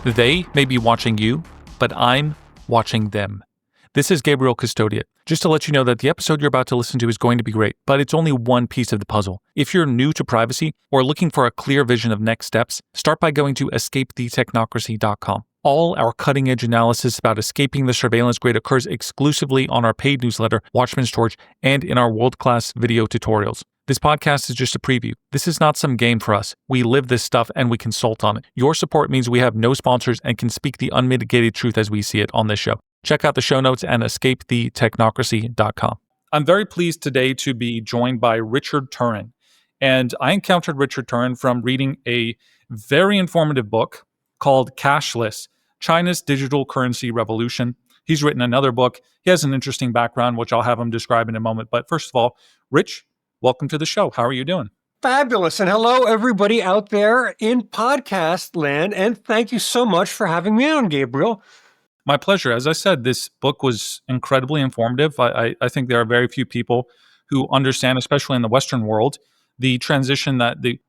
They may be watching you, but I'm watching them. This is Gabriel Custodiet. Just to let you know that the episode you're about to listen to is going to be great, but it's only one piece of the puzzle. If you're new to privacy or looking for a clear vision of next steps, start by going to escapethetechnocracy.com. All our cutting-edge analysis about escaping the surveillance grid occurs exclusively on our paid newsletter, Watchman's Torch, and in our world-class video tutorials. This podcast is just a preview. This is not some game for us. We live this stuff and we consult on it. Your support means we have no sponsors and can speak the unmitigated truth as we see it on this show. Check out the show notes and escapethetechnocracy.com. I'm very pleased today to be joined by Richard Turrin. And I encountered Richard Turrin from reading a very informative book called Cashless, China's Digital Currency Revolution. He's written another book. He has an interesting background, which I'll have him describe in a moment. But first of all, Rich, welcome to the show. How are you doing? Fabulous. And hello, everybody out there in podcast land. And thank you so much for having me on, Gabriel. My pleasure. As I said, this book was incredibly informative. I think there are very few people who understand, especially in the Western world, the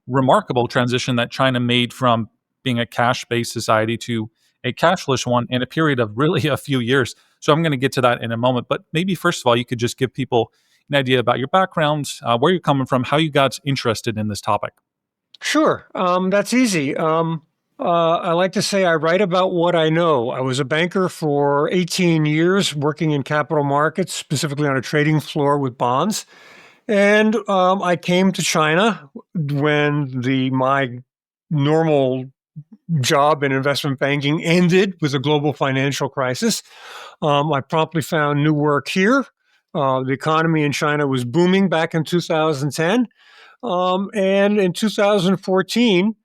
remarkable transition that China made from being a cash-based society to a cashless one in a period of really a few years. So I'm going to get to that in a moment. But maybe first of all, you could just give people an idea about your background, where you're coming from, how you got interested in this topic. Sure. That's easy. I like to say I write about what I know. I was a banker for 18 years, working in capital markets, specifically on a trading floor with bonds. And I came to China when my normal job in investment banking ended with the global financial crisis. I promptly found new work here. The economy in China was booming back in 2010. And in 2014,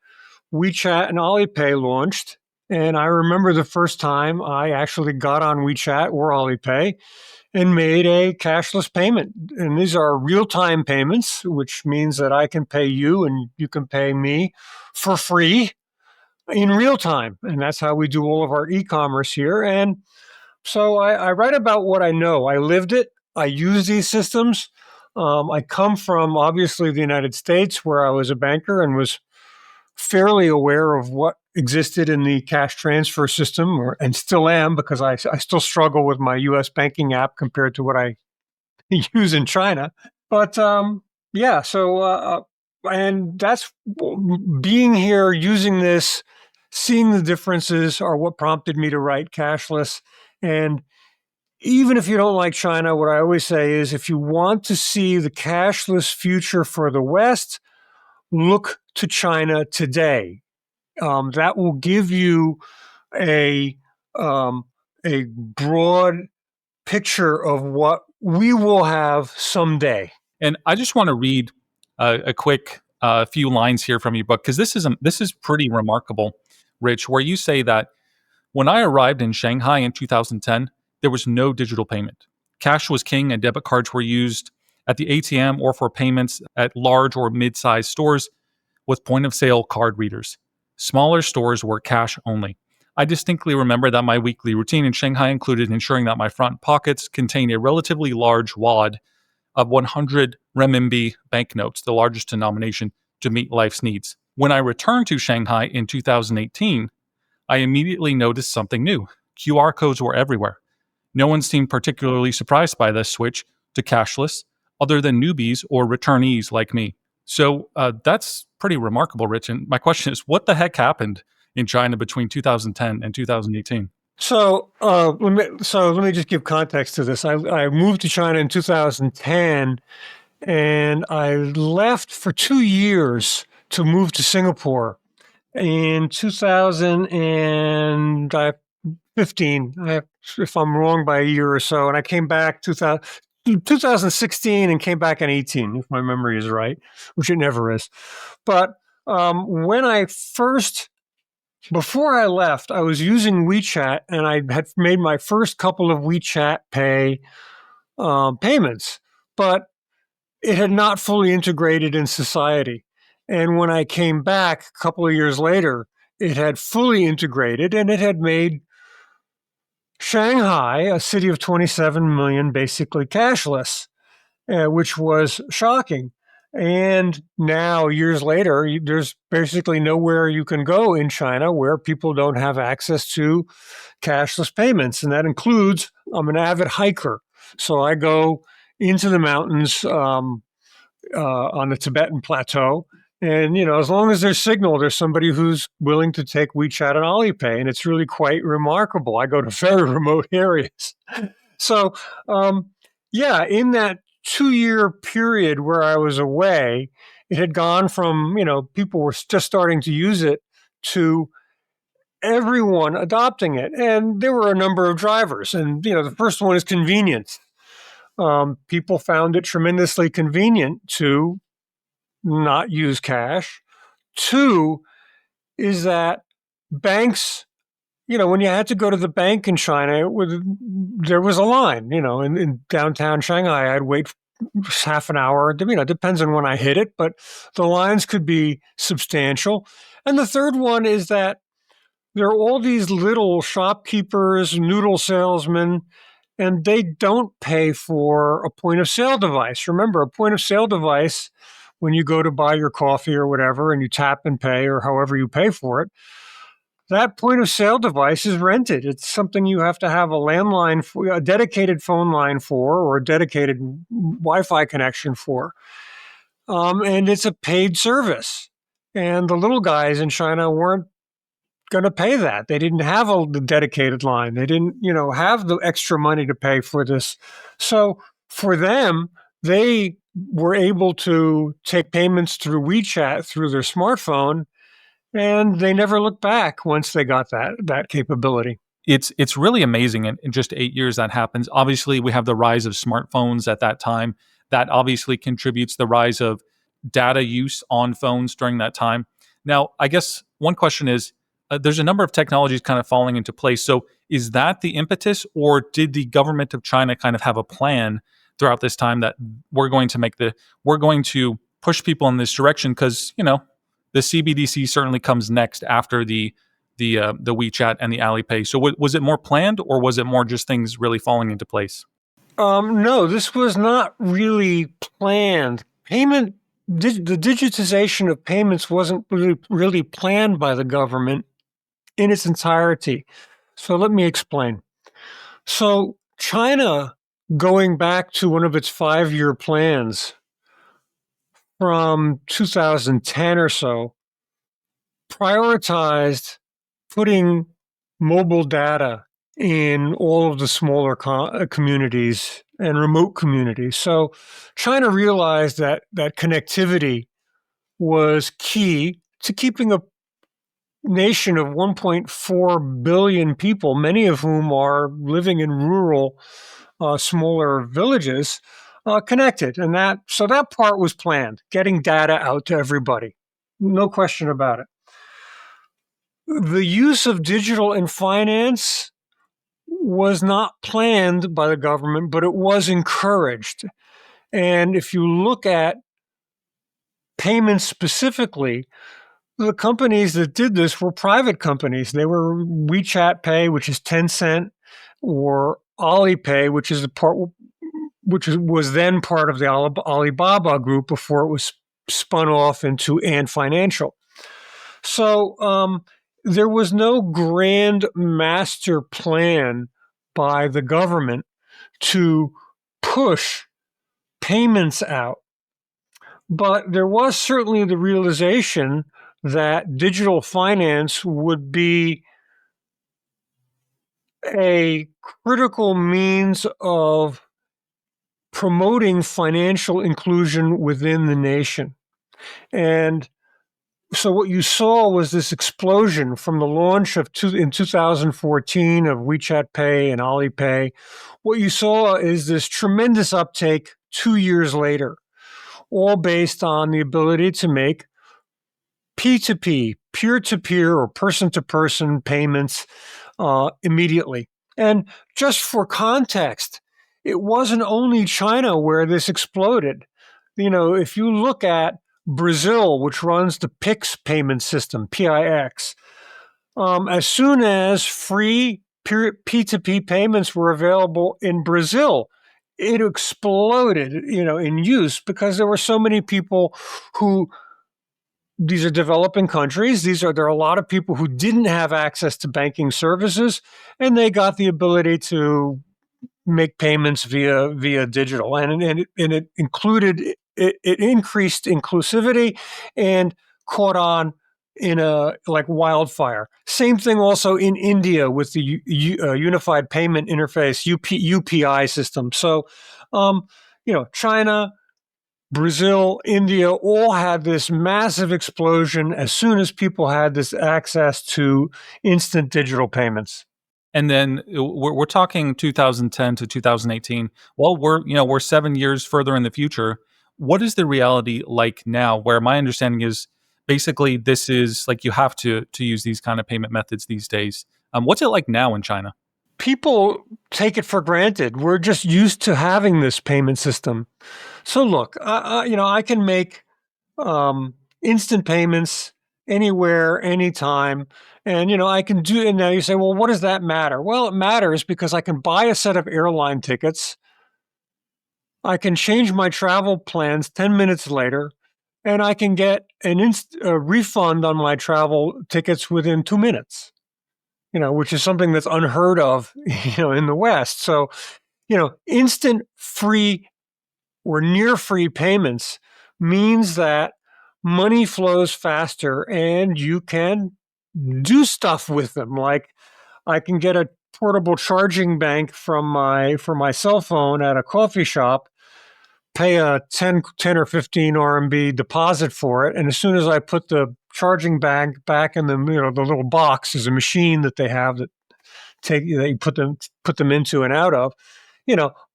WeChat and Alipay launched. And I remember the first time I actually got on WeChat or Alipay and made a cashless payment. And these are real-time payments, which means that I can pay you and you can pay me for free in real time. And that's how we do all of our e-commerce here. And so I write about what I know. I lived it. I use these systems. I come from, obviously, the United States, where I was a banker and was fairly aware of what existed in the cash transfer system, and still am, because I still struggle with my U.S. banking app compared to what I use in China. But and that's being here, using this, seeing the differences are what prompted me to write Cashless. And even if you don't like China, what I always say is, if you want to see the cashless future for the West, look to China today. That will give you a broad picture of what we will have someday. And I just want to read a quick few lines here from your book, because this is pretty remarkable, Rich, where you say that when I arrived in Shanghai in 2010, there was no digital payment. Cash was king and debit cards were used at the ATM or for payments at large or mid-sized stores with point-of-sale card readers. Smaller stores were cash only. I distinctly remember that my weekly routine in Shanghai included ensuring that my front pockets contained a relatively large wad of 100 renminbi banknotes, the largest denomination, to meet life's needs. When I returned to Shanghai in 2018, I immediately noticed something new. QR codes were everywhere. No one seemed particularly surprised by this switch to cashless, other than newbies or returnees like me. So that's pretty remarkable, Rich. And my question is, what the heck happened in China between 2010 and 2018? So let me just give context to this. I moved to China in 2010, and I left for 2 years to move to Singapore. In 2015, if I'm wrong by a year or so, and I came back 2016 and came back in 18, if my memory is right, which it never is. But before I left, I was using WeChat, and I had made my first couple of WeChat Pay payments, but it had not fully integrated in society. And when I came back a couple of years later, it had fully integrated, and it had made Shanghai, a city of 27 million, basically cashless, which was shocking. And now, years later, there's basically nowhere you can go in China where people don't have access to cashless payments. And that includes, I'm an avid hiker. So I go into the mountains on the Tibetan plateau. And, as long as there's signal, there's somebody who's willing to take WeChat and Alipay. And it's really quite remarkable. I go to very remote areas. So, in that 2-year period where I was away, it had gone from, people were just starting to use it to everyone adopting it. And there were a number of drivers. And, the first one is convenience. People found it tremendously convenient to not use cash. 2 is that banks, when you had to go to the bank in China, there was a line, in downtown Shanghai, I'd wait half an hour. It depends on when I hit it, but the lines could be substantial. And the third one is that there are all these little shopkeepers, noodle salesmen, and they don't pay for a point of sale device. Remember, a point of sale device, when you go to buy your coffee or whatever, and you tap and pay or however you pay for it, that point of sale device is rented. It's something you have to have a landline for, a dedicated phone line for, or a dedicated Wi-Fi connection for. And it's a paid service. And the little guys in China weren't going to pay that. They didn't have the dedicated line. They didn't, have the extra money to pay for this. So for them, they were able to take payments through WeChat through their smartphone, and they never looked back once they got that capability. It's really amazing. In just 8 years that happens. Obviously, we have the rise of smartphones at that time. That obviously contributes the rise of data use on phones during that time. Now, I guess one question is, there's a number of technologies kind of falling into place. So is that the impetus, or did the government of China kind of have a plan throughout this time that we're going to push people in this direction? Because, the CBDC certainly comes next after the WeChat and the Alipay. So was it more planned, or was it more just things really falling into place? No, this was not really planned. The digitization of payments wasn't really planned by the government in its entirety. So let me explain. So China, going back to one of its 5-year plans from 2010 or so, prioritized putting mobile data in all of the smaller communities and remote communities. So China realized that connectivity was key to keeping a nation of 1.4 billion people, many of whom are living in rural, smaller villages, connected. And that part was planned, getting data out to everybody. No question about it. The use of digital in finance was not planned by the government, but it was encouraged. And if you look at payments specifically, the companies that did this were private companies. They were WeChat Pay, which is Tencent, or Alipay, which was then part of the Alibaba group before it was spun off into Ant Financial. So there was no grand master plan by the government to push payments out. But there was certainly the realization that digital finance would be a critical means of promoting financial inclusion within the nation. And so what you saw was this explosion from the launch in 2014 of WeChat Pay and Alipay. What you saw is this tremendous uptake 2 years later, all based on the ability to make P2P, peer-to-peer or person-to-person payments immediately. And just for context, it wasn't only China where this exploded. If you look at Brazil, which runs the PIX payment system, PIX, as soon as free P2P payments were available in Brazil, it exploded, in use because there were so many people who these are developing countries. There are a lot of people who didn't have access to banking services, and they got the ability to make payments via digital, and it included it increased inclusivity and caught on in a like wildfire. Same thing also in India with the Unified Payment Interface UPI system. So, China, Brazil, India all had this massive explosion as soon as people had this access to instant digital payments. And then we're talking 2010 to 2018. Well, we're 7 years further in the future. What is the reality like now? Where my understanding is basically this is like you have to use these kind of payment methods these days. What's it like now in China? People take it for granted. We're just used to having this payment system. So look, I can make instant payments anywhere, anytime. And, I can do, and now you say, well, what does that matter? Well, it matters because I can buy a set of airline tickets. I can change my travel plans 10 minutes later, and I can get a refund on my travel tickets within 2 minutes, which is something that's unheard of, in the West. So, instant free or near free payments means that money flows faster and you can do stuff with them. Like I can get a portable charging bank for my cell phone at a coffee shop, pay a 10 or 15 RMB deposit for it. And as soon as I put the charging bank back in the little box, is a machine that they have that you put them into and out of,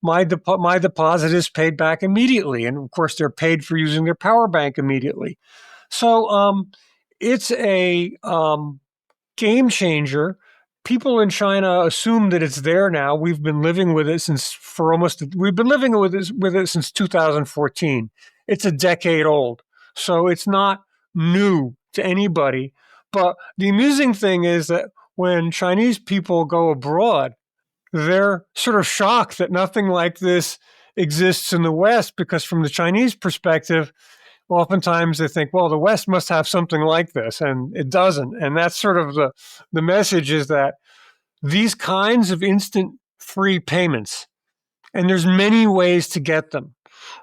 my deposit is paid back immediately. And of course, they're paid for using their power bank immediately. So it's a game changer. People in China assume that it's there now. We've been living with it since 2014. It's a decade old. So it's not new to anybody. But the amusing thing is that when Chinese people go abroad, they're sort of shocked that nothing like this exists in the West, because from the Chinese perspective, oftentimes they think, well, the West must have something like this, and it doesn't. And that's sort of the message, is that these kinds of instant free payments, and there's many ways to get them,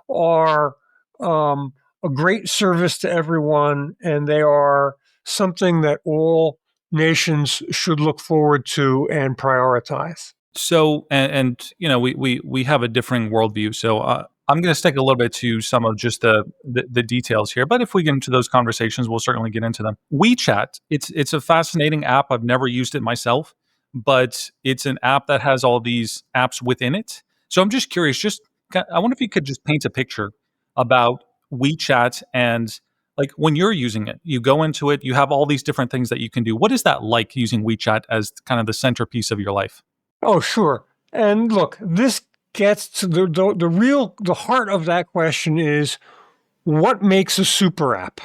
are a great service to everyone, and they are something that all nations should look forward to and prioritize. So, we have a differing worldview. So, I'm going to stick a little bit to some of just the details here. But if we get into those conversations, we'll certainly get into them. WeChat, it's a fascinating app. I've never used it myself, but it's an app that has all these apps within it. So I'm just curious. I wonder if you could just paint a picture about WeChat and like when you're using it. You go into it, you have all these different things that you can do. What is that like using WeChat as kind of the centerpiece of your life? Oh, sure. And look, this gets to the heart of that question is, what makes a super app?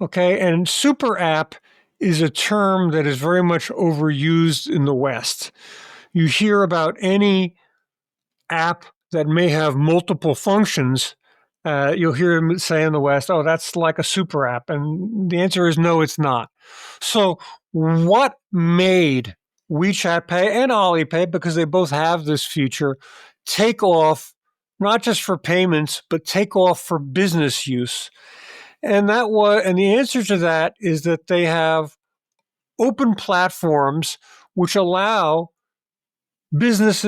Okay. And super app is a term that is very much overused in the West. You hear about any app that may have multiple functions. You'll hear them say in the West, oh, that's like a super app. And the answer is no, it's not. So what made WeChat Pay and Alipay, because they both have this feature, take off, not just for payments, but take off for business use? And the answer to that is that they have open platforms which allow business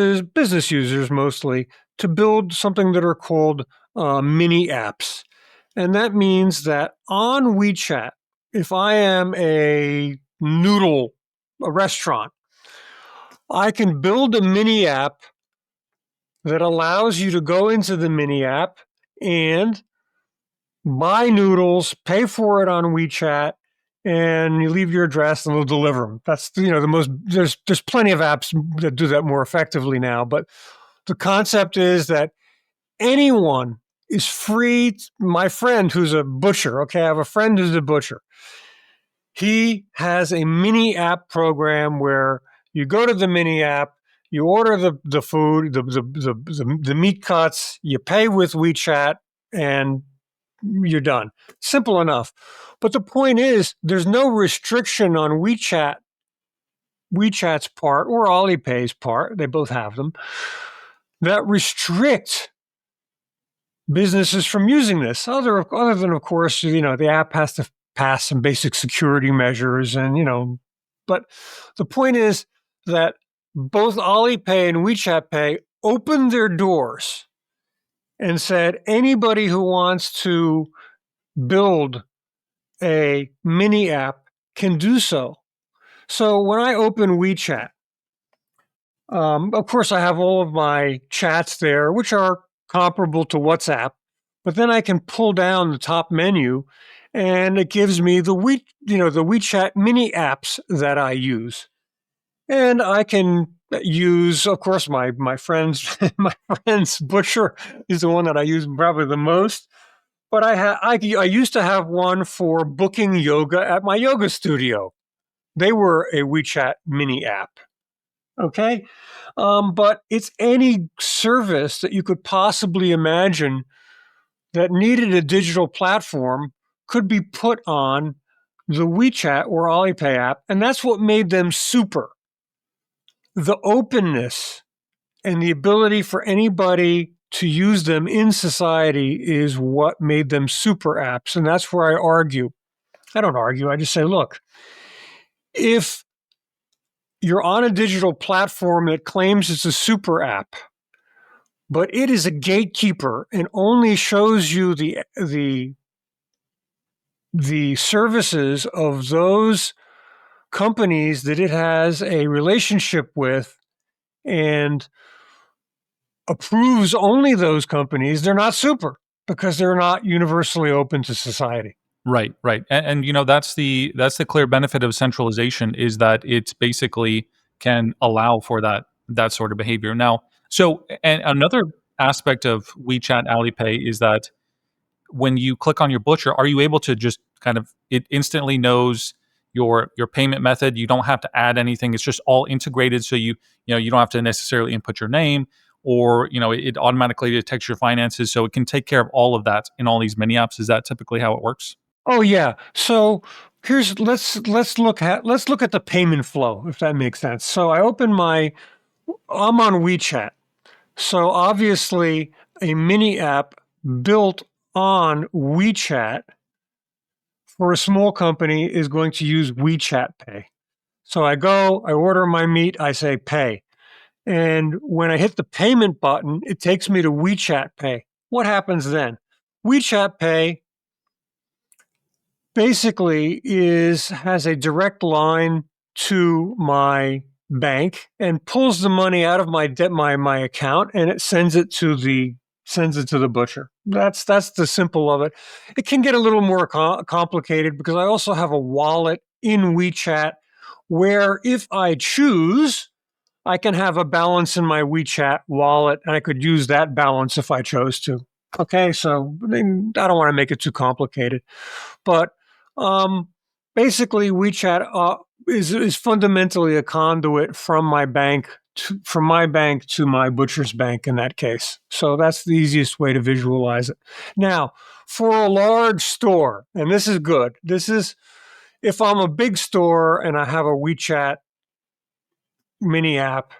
users mostly, to build something that are called mini apps. And that means that on WeChat, if I am a restaurant, I can build a mini app that allows you to go into the mini app and buy noodles, pay for it on WeChat, and you leave your address and they'll deliver them. That's the most. There's plenty of apps that do that more effectively now, but the concept is that anyone is free. My friend who's a butcher, okay, I have a friend who's a butcher. He has a mini app program where you go to the mini app, You order the food, the meat cuts, you pay with WeChat, and you're done. Simple enough. But the point is, there's no restriction on WeChat's part or Alipay's part, they both have them, that restrict businesses from using this. Other than, of course, the app has to pass some basic security measures, and but the point is that both Alipay and WeChat Pay opened their doors and said anybody who wants to build a mini app can do so. So when I open WeChat, of course, I have all of my chats there, which are comparable to WhatsApp, but then I can pull down the top menu and it gives me the WeChat mini apps that I use. And I can use, of course, my friend's butcher is the one that I use probably the most. But I used to have one for booking yoga at my yoga studio. They were a WeChat mini app. Okay. But it's any service that you could possibly imagine that needed a digital platform could be put on the WeChat or Alipay app. And that's what made them super. The openness and the ability for anybody to use them in society is what made them super apps. And that's where I argue. I don't argue. I just say, look, if you're on a digital platform that claims it's a super app, but it is a gatekeeper and only shows you the services of those companies that it has a relationship with and approves only those companies, they're not super because they're not universally open to society. Right, right. And that's the clear benefit of centralization is that it's basically can allow for that sort of behavior. Now, so and another aspect of WeChat Alipay is that when you click on your butcher, are you able to just kind of it instantly knows your payment method? You don't have to add anything. It's just all integrated, so you don't have to necessarily input your name, or it automatically detects your finances, so it can take care of all of that in all these mini apps. Is that typically how it works? Oh yeah. So let's look at the payment flow, if that makes sense. So I'm on WeChat. So obviously a mini app built on WeChat for a small company is going to use WeChat Pay. So I order my meat, I say pay. And when I hit the payment button, it takes me to WeChat Pay. What happens then? WeChat Pay basically has a direct line to my bank and pulls the money out of my account, and it sends it to the butcher. That's the simple of it. It can get a little more complicated because I also have a wallet in WeChat where if I choose, I can have a balance in my WeChat wallet and I could use that balance if I chose to. Okay, so I don't want to make it too complicated, but basically WeChat is fundamentally a conduit from my bank to my butcher's bank in that case. So that's the easiest way to visualize it. Now, for a large store, and this is good. This is if I'm a big store and I have a WeChat mini app.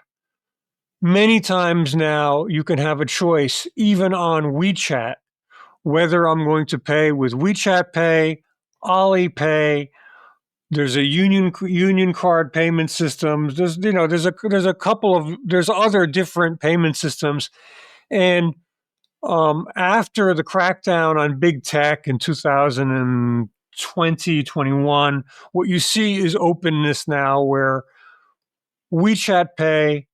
Many times now you can have a choice, even on WeChat, whether I'm going to pay with WeChat Pay, Alipay. There's a union card payment systems. There's other different payment systems, and after the crackdown on big tech in 2020-21, what you see is openness now, where WeChat Pay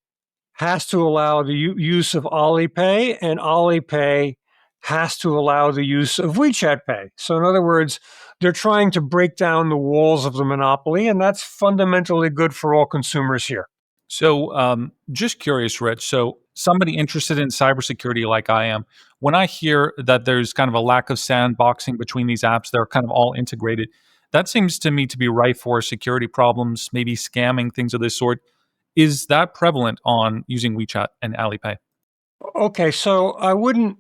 has to allow the use of Alipay, and Alipay has to allow the use of WeChat Pay. So in other words, they're trying to break down the walls of the monopoly, and that's fundamentally good for all consumers here. So, just curious, Rich. So, somebody interested in cybersecurity like I am, when I hear that there's kind of a lack of sandboxing between these apps, they're kind of all integrated. That seems to me to be rife for security problems, maybe scamming, things of this sort. Is that prevalent on using WeChat and Alipay? Okay, so I wouldn't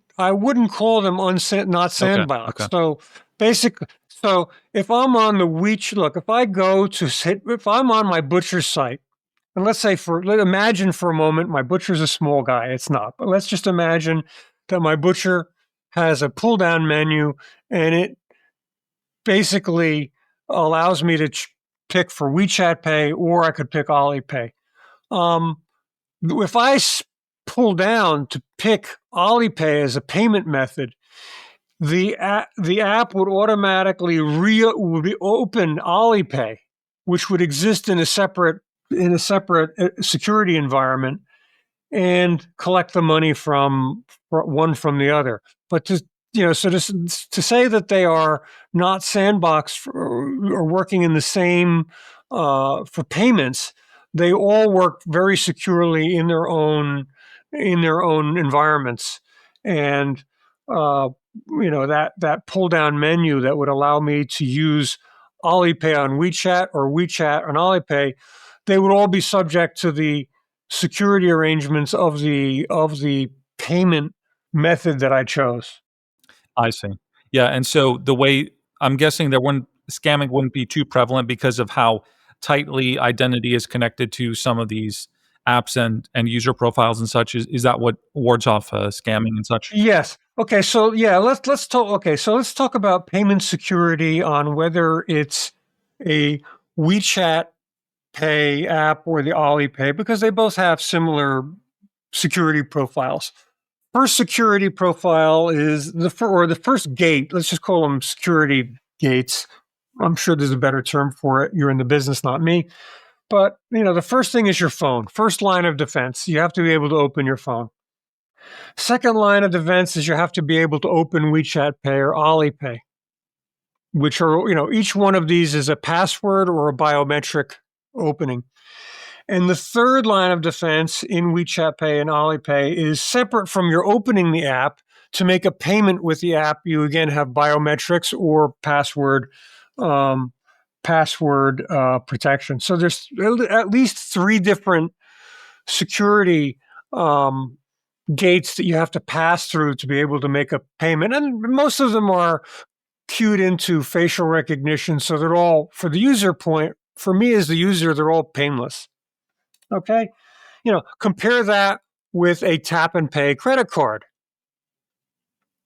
call them not Okay. sandboxed. So basically, so if I'm on the WeChat, look, if I'm on my butcher's site, and imagine for a moment, my butcher's a small guy. It's not, but let's just imagine that my butcher has a pull down menu, and it basically allows me to pick for WeChat Pay, or I could pick Alipay. Um, if pull down to pick Alipay as a payment method, the app would automatically open Alipay, which would exist in a separate security environment, and collect the money from one from the other. But to say that they are not sandboxed or working in the same for payments, they all work very securely in their own environments. And uh, that pull down menu that would allow me to use Alipay on WeChat or WeChat on Alipay, they would all be subject to the security arrangements of the payment method that I chose. I see. Yeah, and so the way I'm guessing scamming wouldn't be too prevalent because of how tightly identity is connected to some of these apps and user profiles and such. Is that what wards off scamming and such? Yes. Okay. So yeah, let's talk. Okay. So let's talk about payment security on whether it's a WeChat Pay app or the Alipay, because they both have similar security profiles. First security profile is the first gate. Let's just call them security gates. I'm sure there's a better term for it. You're in the business, not me. But the first thing is your phone. First line of defense. You have to be able to open your phone. Second line of defense is you have to be able to open WeChat Pay or Alipay, which are, each one of these is a password or a biometric opening. And the third line of defense in WeChat Pay and Alipay is separate from your opening the app. To make a payment with the app, you again have biometrics or password protection. So there's at least three different security gates that you have to pass through to be able to make a payment. And most of them are cued into facial recognition. So they're all, for the user point, for me as the user, they're all painless. Okay. Compare that with a tap and pay credit card,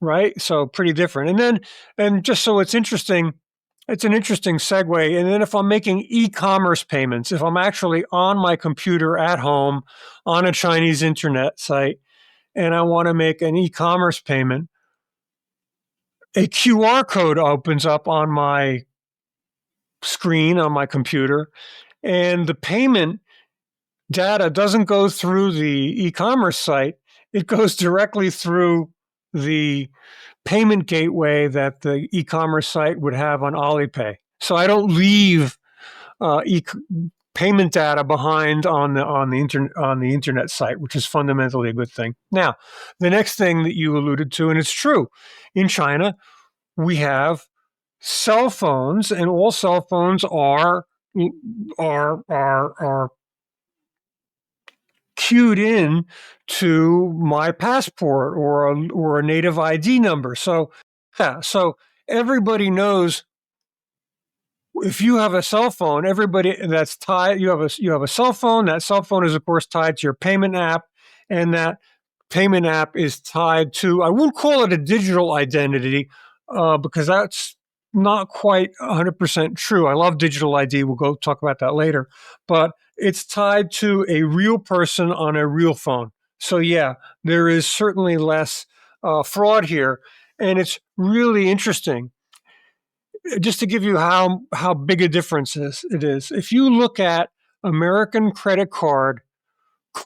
right? So pretty different. And just so it's interesting, it's an interesting segue. And then if I'm making e-commerce payments, if I'm actually on my computer at home on a Chinese internet site, and I want to make an e-commerce payment, a QR code opens up on my screen on my computer, and the payment data doesn't go through the e-commerce site. It goes directly through the payment gateway that the e-commerce site would have on Alipay. So I don't leave payment data behind on the internet site, which is fundamentally a good thing. Now, the next thing that you alluded to, and it's true, in China we have cell phones, and all cell phones are queued in to my passport or a native ID number. So everybody knows. If you have a cell phone, everybody that's tied, you have a cell phone. That cell phone is, of course, tied to your payment app, and that payment app is tied to, I won't call it a digital identity because that's not quite 100% true. I love digital ID. We'll go talk about that later. But it's tied to a real person on a real phone. So, yeah, there is certainly less fraud here. And it's really interesting. Just to give you how big a difference it is. If you look at American credit card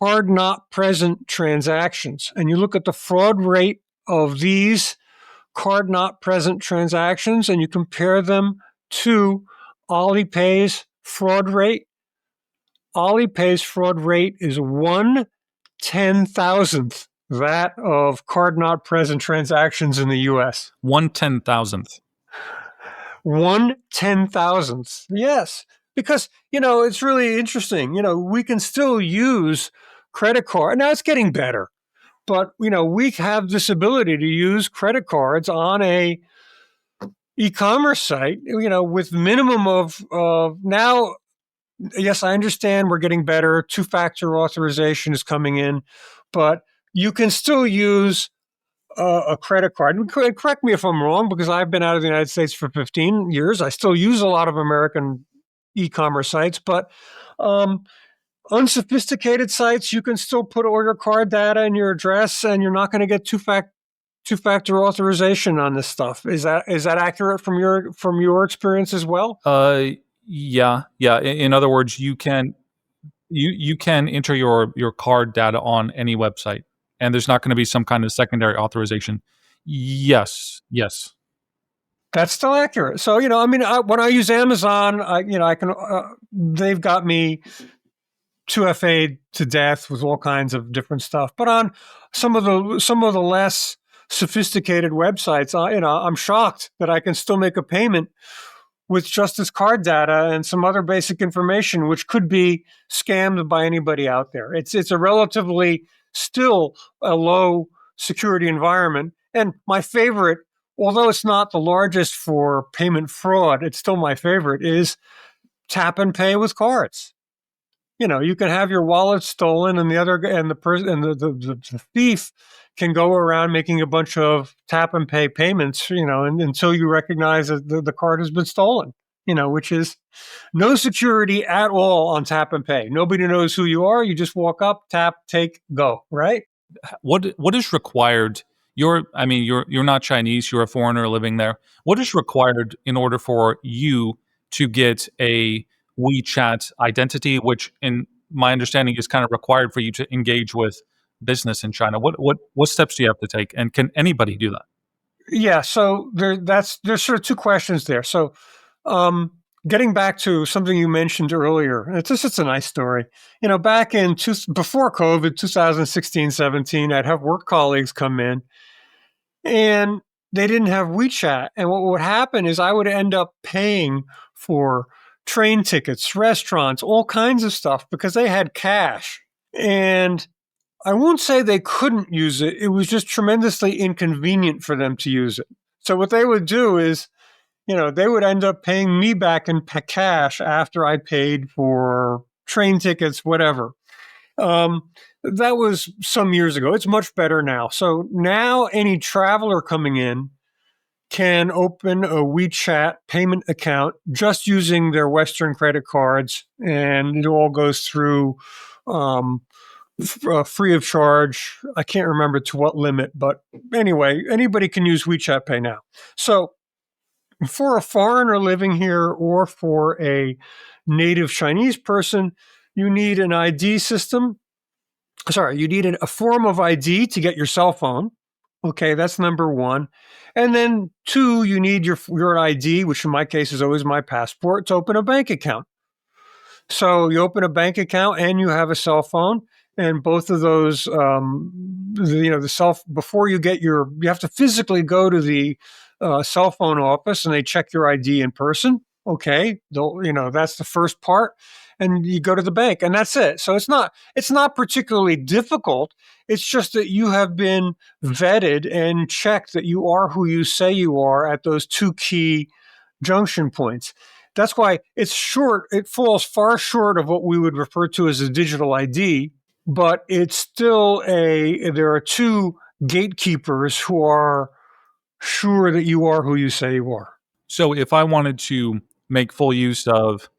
not present transactions, and you look at the fraud rate of these card not present transactions, and you compare them to Alipay's fraud rate, Alipay's fraud rate is 1/10,000th that of card not present transactions in the US. 1/10,000th. 1/10,000th. Yes. because, it's really interesting. We can still use credit card. Now it's getting better, but, we have this ability to use credit cards on a e-commerce site, with minimum of now. Yes, I understand we're getting better. Two-factor authorization is coming in, but you can still use a credit card. And correct me if I'm wrong, because I've been out of the United States for 15 years. I still use a lot of American e-commerce sites, but unsophisticated sites, you can still put all your card data and your address, and you're not going to get two-factor authorization on this stuff. Is that accurate from your experience as well? Yeah. In other words, you can enter your card data on any website, and there's not going to be some kind of secondary authorization. Yes. That's still accurate. So, when I use Amazon, I can, they've got me 2FA'd to death with all kinds of different stuff. But on some of the less sophisticated websites, I'm shocked that I can still make a payment with just this card data and some other basic information, which could be scammed by anybody out there. It's a relatively still a low security environment. And my favorite, although it's not the largest for payment fraud, it's still my favorite, is tap and pay with cards. You can have your wallet stolen, and the thief can go around making a bunch of tap and pay payments, until you recognize that the card has been stolen, which is no security at all on tap and pay. Nobody knows who you are. You just walk up, tap, take, go, right? What is required? You're not Chinese. You're a foreigner living there. What is required in order for you to get a WeChat identity, which in my understanding is kind of required for you to engage with business in China? What steps do you have to take, and can anybody do that? Yeah. So there's sort of two questions there. So, getting back to something you mentioned earlier, it's a nice story. Back before COVID, 2016, 17, I'd have work colleagues come in, and they didn't have WeChat. And what would happen is I would end up paying for train tickets, restaurants, all kinds of stuff, because they had cash. And I won't say they couldn't use it. It was just tremendously inconvenient for them to use it. So what they would do is, they would end up paying me back in cash after I paid for train tickets, whatever. That was some years ago. It's much better now. So now any traveler coming in can open a WeChat payment account just using their Western credit cards, and it all goes through free of charge. I can't remember to what limit, but anyway, anybody can use WeChat Pay now. So for a foreigner living here or for a native Chinese person, you need an ID system. Sorry, you need a form of ID to get your cell phone. Okay, that's number one. And then two, you need your ID, which in my case is always my passport, to open a bank account. So you open a bank account and you have a cell phone, and both of those, before you have to physically go to the cell phone office, and they check your ID in person. Okay, that's the first part, and you go to the bank, and that's it. So it's not particularly difficult. It's just that you have been vetted and checked that you are who you say you are at those two key junction points. That's why it's short. It falls far short of what we would refer to as a digital ID, but it's still there are two gatekeepers who are sure that you are who you say you are. So if I wanted to make full use of,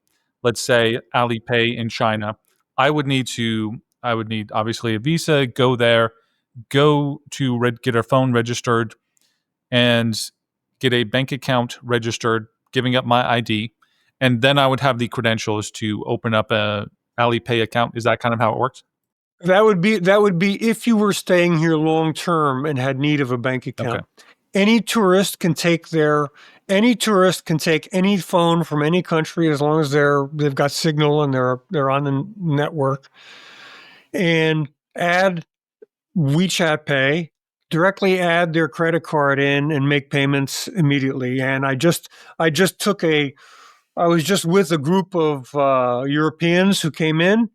let's say, Alipay in China, I would need obviously a visa, go there, go to get our phone registered, and get a bank account registered, giving up my ID, and then I would have the credentials to open up a Alipay account. Is that kind of how it works? That would be if you were staying here long term and had need of a bank account. Okay. Any tourist can take any phone from any country as long as they've got signal and they're on the network, and add WeChat Pay, directly add their credit card in, and make payments immediately. And I just took a I was just with a group of Europeans who came in,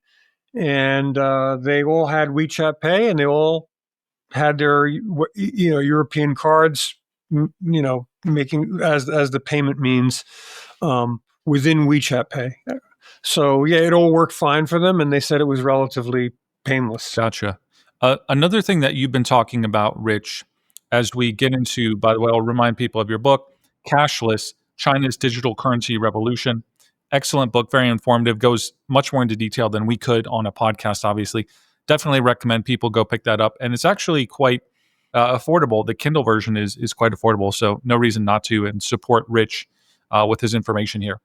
and they all had WeChat Pay, and they all had their European cards, making as the payment means within WeChat Pay. So yeah, it all worked fine for them, and they said it was relatively painless. Gotcha. Another thing that you've been talking about, Rich, as we get into, by the way, I'll remind people of your book, Cashless, China's Digital Currency Revolution. Excellent book, very informative, goes much more into detail than we could on a podcast, obviously. Definitely recommend people go pick that up. And it's actually quite affordable. The Kindle version is quite affordable, so no reason not to, and support Rich with his information here.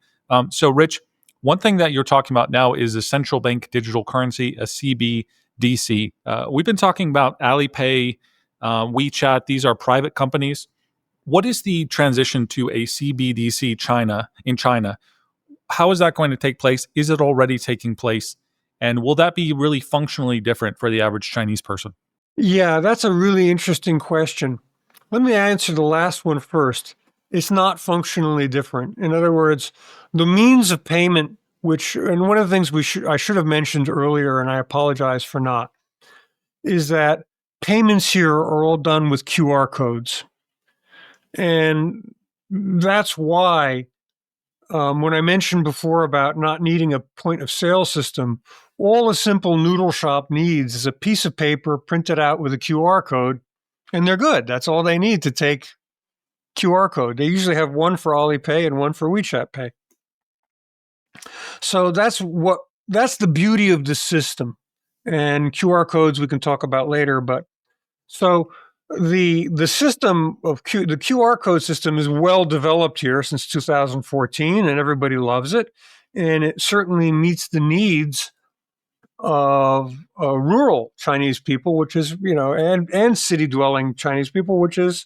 So, Rich, one thing that you're talking about now is a central bank digital currency, a CBDC. We've been talking about Alipay, WeChat. These are private companies. What is the transition to a CBDC in China? How is that going to take place? Is it already taking place? And will that be really functionally different for the average Chinese person? Yeah, that's a really interesting question. Let me answer the last one first. It's not functionally different. In other words, the means of payment, and one of the things I should have mentioned earlier, and I apologize for not, is that payments here are all done with QR codes. And that's why when I mentioned before about not needing a point of sale system, all a simple noodle shop needs is a piece of paper printed out with a QR code, and they're good. That's all they need to take QR code. They usually have one for Alipay and one for WeChat Pay. So that's the beauty of the system. And QR codes we can talk about later, but so the system of the QR code system is well developed here since 2014, and everybody loves it, and it certainly meets the needs of rural Chinese people, which is and city dwelling Chinese people, which is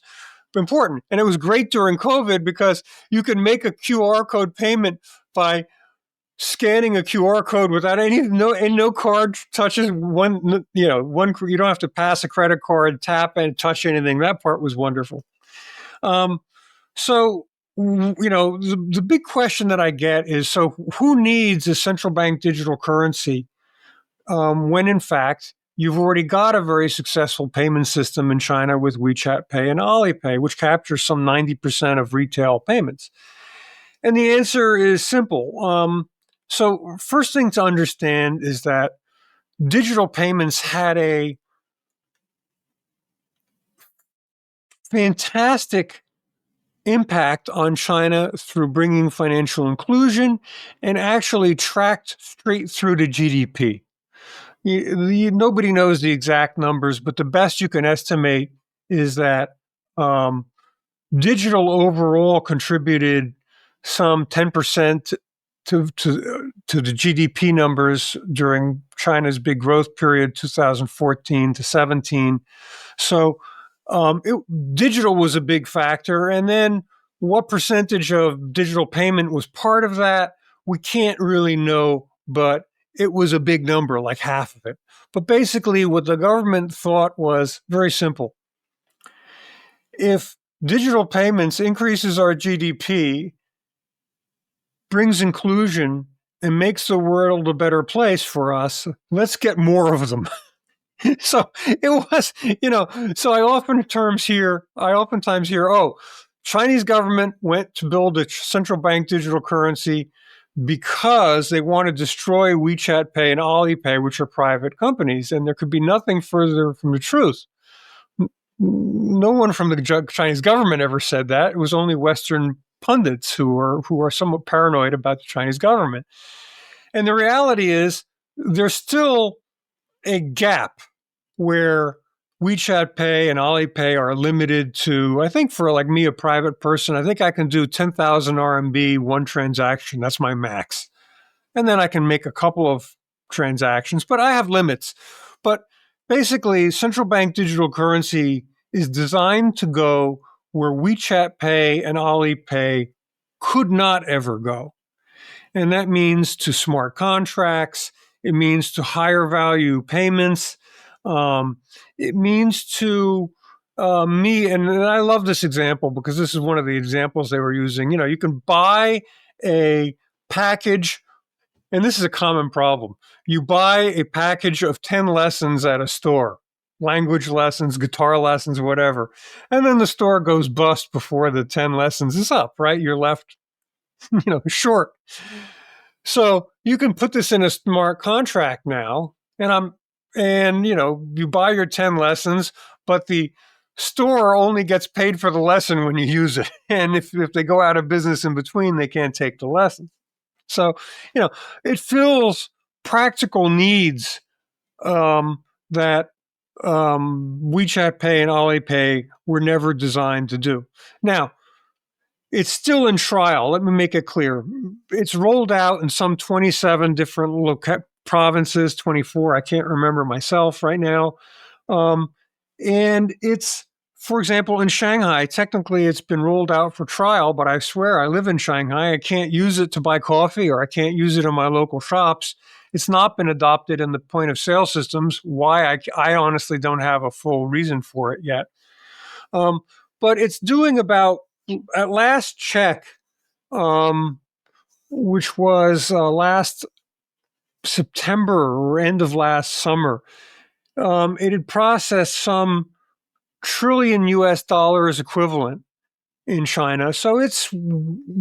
important. And it was great during COVID because you can make a QR code payment by scanning a QR code without no card touches one. You don't have to pass a credit card, tap and touch anything. That part was wonderful. So the big question that I get is, so who needs a central bank digital currency when in fact you've already got a very successful payment system in China with WeChat Pay and Alipay, which captures some 90% of retail payments? And the answer is simple. So first thing to understand is that digital payments had a fantastic impact on China through bringing financial inclusion and actually tracked straight through to GDP. Nobody knows the exact numbers, but the best you can estimate is that digital overall contributed some 10% to the GDP numbers during China's big growth period, 2014 to 17. So digital was a big factor. And then what percentage of digital payment was part of that? We can't really know, but it was a big number, like half of it. But basically what the government thought was very simple. If digital payments increases our GDP, brings inclusion, and makes the world a better place for us, let's get more of them. So it was, so I oftentimes hear, oh, Chinese government went to build a central bank digital currency because they want to destroy WeChat Pay and Alipay, which are private companies. And there could be nothing further from the truth. No one from the Chinese government ever said that. It was only Western pundits who are somewhat paranoid about the Chinese government. And the reality is there's still a gap where WeChat Pay and Alipay are limited to, I think for like me, a private person, I think I can do 10,000 RMB one transaction. That's my max. And then I can make a couple of transactions, but I have limits. But basically, central bank digital currency is designed to go where WeChat Pay and Alipay could not ever go. And that means to smart contracts. It means to higher value payments. It means to me, and I love this example because this is one of the examples they were using. You can buy a package, and this is a common problem. You buy a package of 10 lessons at a store, language lessons, guitar lessons, whatever, and then the store goes bust before the 10 lessons is up, right? You're left, short. So you can put this in a smart contract now, and you buy your 10 lessons, but the store only gets paid for the lesson when you use it. And if they go out of business in between, they can't take the lesson. So, it fills practical needs that WeChat Pay and Alipay were never designed to do. Now, it's still in trial. Let me make it clear. It's rolled out in some 27 different provinces, 24. I can't remember myself right now. And it's, for example, in Shanghai, technically it's been rolled out for trial, but I swear I live in Shanghai. I can't use it to buy coffee, or I can't use it in my local shops. It's not been adopted in the point of sale systems. Why? I honestly don't have a full reason for it yet. But it's doing about, at last check, which was last September or end of last summer, it had processed some trillion US dollars equivalent in China. So it's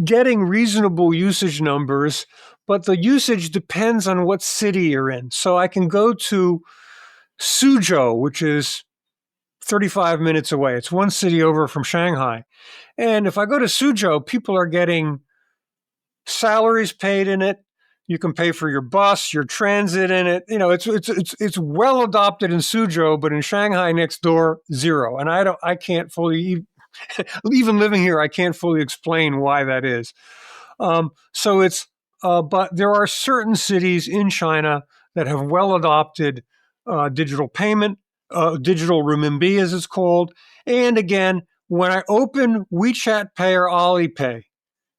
getting reasonable usage numbers, but the usage depends on what city you're in. So I can go to Suzhou, which is 35 minutes away. It's one city over from Shanghai. And if I go to Suzhou, people are getting salaries paid in it. You can pay for your bus, your transit in it. It's well adopted in Suzhou, but in Shanghai next door, zero. And I can't fully, even living here, I can't fully explain why that is. But there are certain cities in China that have well adopted digital payment, digital renminbi as it's called. And again, when I open WeChat Pay or Alipay,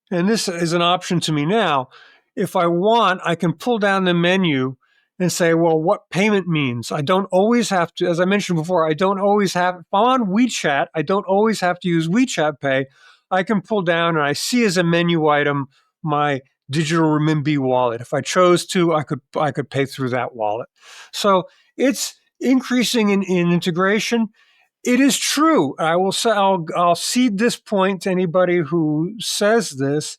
and this is an option to me now, if I want, I can pull down the menu and say, well, what payment means? I don't always have to, as I mentioned before, if I'm on WeChat, I don't always have to use WeChat Pay. I can pull down and I see as a menu item my digital renminbi wallet. If I chose to, I could pay through that wallet. So it's increasing in integration. It is true. I will say, I'll cede this point to anybody who says this,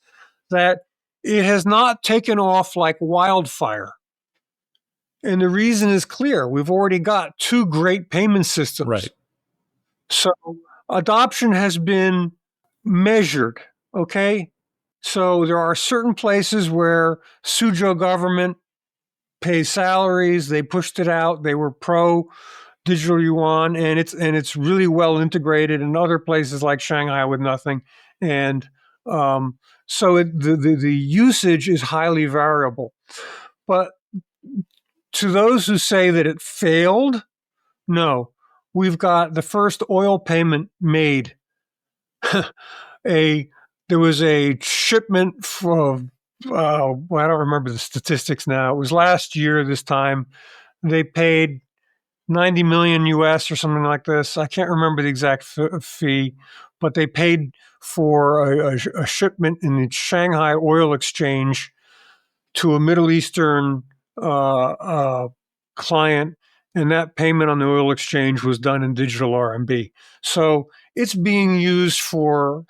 that it has not taken off like wildfire. And the reason is clear. We've already got two great payment systems. Right. So adoption has been measured, okay? So there are certain places where Suzhou government pays salaries. They pushed it out. They were pro digital yuan, and it's really well integrated in other places like Shanghai with nothing. And so the usage is highly variable. But to those who say that it failed, no. We've got the first oil payment made. There was a shipment for, I don't remember the statistics now. It was last year this time. They paid 90 million US or something like this. I can't remember the exact fee, but they paid for a shipment in the Shanghai Oil Exchange to a Middle Eastern client, and that payment on the oil exchange was done in digital RMB. So it's being used for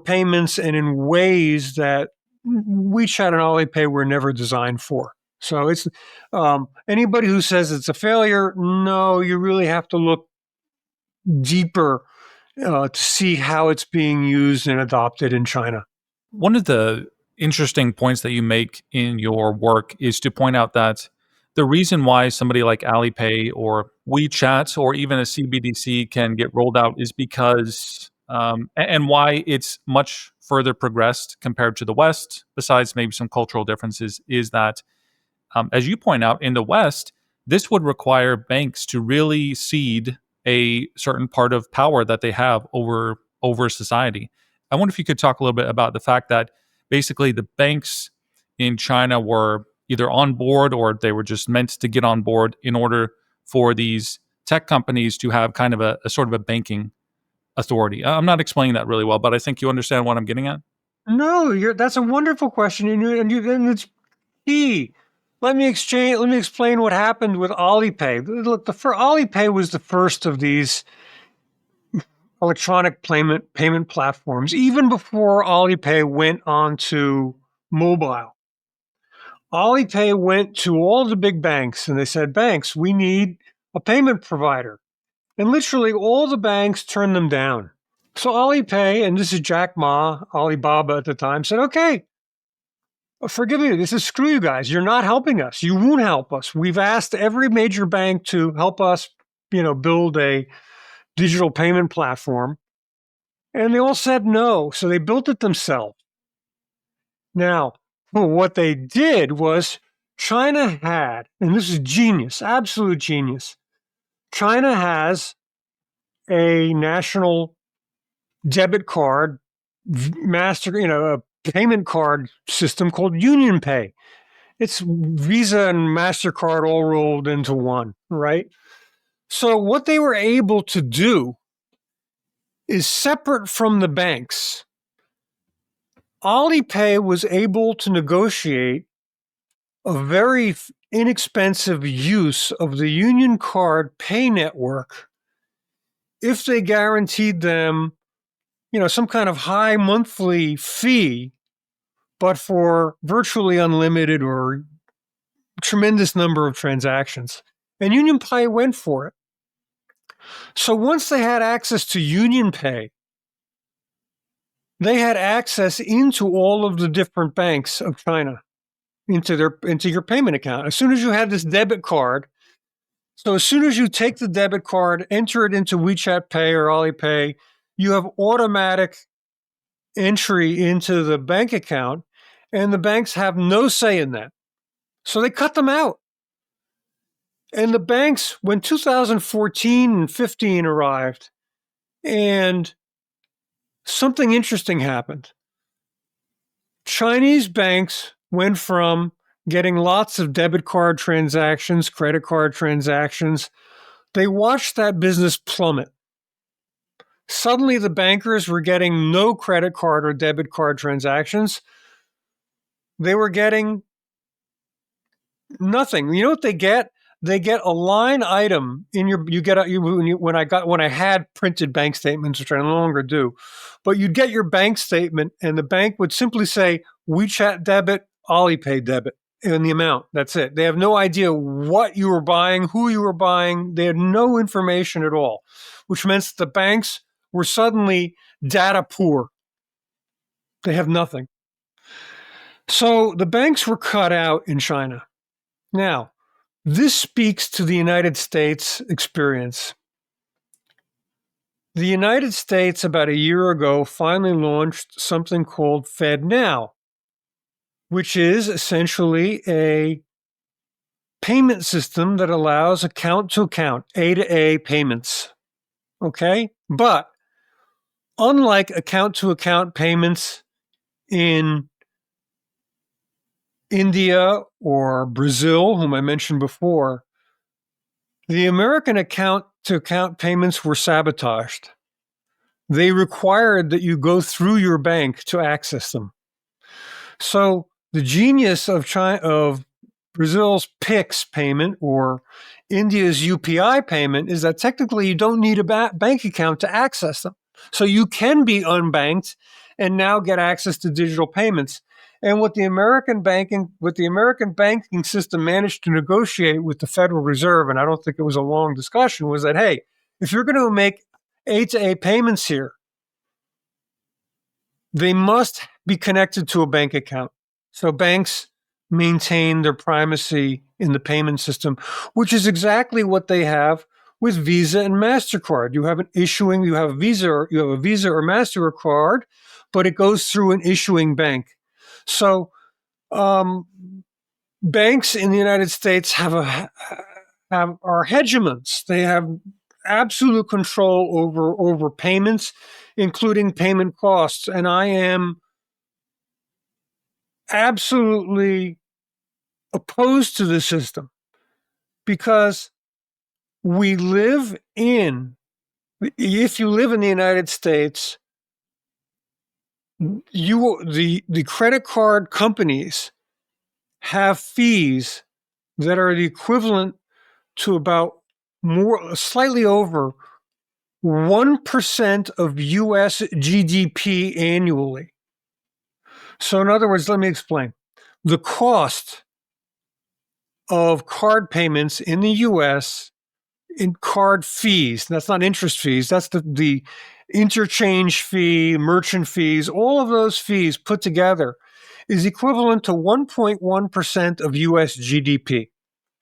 payments and in ways that WeChat and Alipay were never designed for. So it's anybody who says it's a failure, no, you really have to look deeper to see how it's being used and adopted in China. One of the interesting points that you make in your work is to point out that the reason why somebody like Alipay or WeChat or even a CBDC can get rolled out is because, and why it's much further progressed compared to the West, besides maybe some cultural differences, is that, as you point out, in the West, this would require banks to really cede a certain part of power that they have over society. I wonder if you could talk a little bit about the fact that basically the banks in China were either on board or they were just meant to get on board in order for these tech companies to have kind of a sort of a banking authority. I'm not explaining that really well, but I think you understand what I'm getting at. No, that's a wonderful question, and it's key. Let me explain what happened with Alipay. Look, Alipay was the first of these electronic payment platforms, even before Alipay went onto mobile. Alipay went to all the big banks and they said, banks, we need a payment provider. And literally all the banks turned them down. So Alipay, and this is Jack Ma, Alibaba at the time, said, okay, forgive me, this is screw you guys. You're not helping us. You won't help us. We've asked every major bank to help us, build a digital payment platform. And they all said no. So they built it themselves. Now, what they did was China had, and this is genius, absolute genius. China has a national debit card, a payment card system called Union Pay. It's Visa and MasterCard all rolled into one, right? So what they were able to do is separate from the banks. Alipay was able to negotiate a very inexpensive use of the Union Card Pay network if they guaranteed them, some kind of high monthly fee, but for virtually unlimited or tremendous number of transactions. And Union Pay went for it. So once they had access to Union Pay, they had access into all of the different banks of China, into your payment account. As soon as you had this debit card, so as soon as you take the debit card, enter it into WeChat Pay or Alipay, you have automatic entry into the bank account, and the banks have no say in that. So they cut them out. And the banks, when 2014 and 15 arrived, and something interesting happened. Chinese banks went from getting lots of debit card transactions, credit card transactions. They watched that business plummet. Suddenly, the bankers were getting no credit card or debit card transactions. They were getting nothing. You know what they get? They get a line item in your. When I had printed bank statements, which I no longer do, but you'd get your bank statement, and the bank would simply say WeChat debit, Alipay debit, and the amount. That's it. They have no idea what you were buying, who you were buying. They had no information at all, which meant the banks were suddenly data poor. They have nothing. So the banks were cut out in China. Now, this speaks to the United States experience. The United States, about a year ago, finally launched something called FedNow, which is essentially a payment system that allows account-to-account, A-to-A payments. Okay? But unlike account-to-account payments in India or Brazil, whom I mentioned before, the American account-to-account payments were sabotaged. They required that you go through your bank to access them. So the genius of Brazil's PIX payment or India's UPI payment is that technically you don't need a bank account to access them. So you can be unbanked and now get access to digital payments. And what the American banking system managed to negotiate with the Federal Reserve, and I don't think it was a long discussion, was that, hey, if you're going to make A-to-A payments here, they must be connected to a bank account. So banks maintain their primacy in the payment system, which is exactly what they have with Visa and MasterCard. You have a Visa or MasterCard, but it goes through an issuing bank. So banks in the United States are hegemons. They have absolute control over payments, including payment costs. And I am absolutely opposed to the system because if you live in the United States, the credit card companies have fees that are the equivalent to about slightly over 1% of US GDP annually. So in other words, let me explain. The cost of card payments in the US in card fees, that's not interest fees, that's the interchange fee, merchant fees, all of those fees put together is equivalent to 1.1% of US GDP.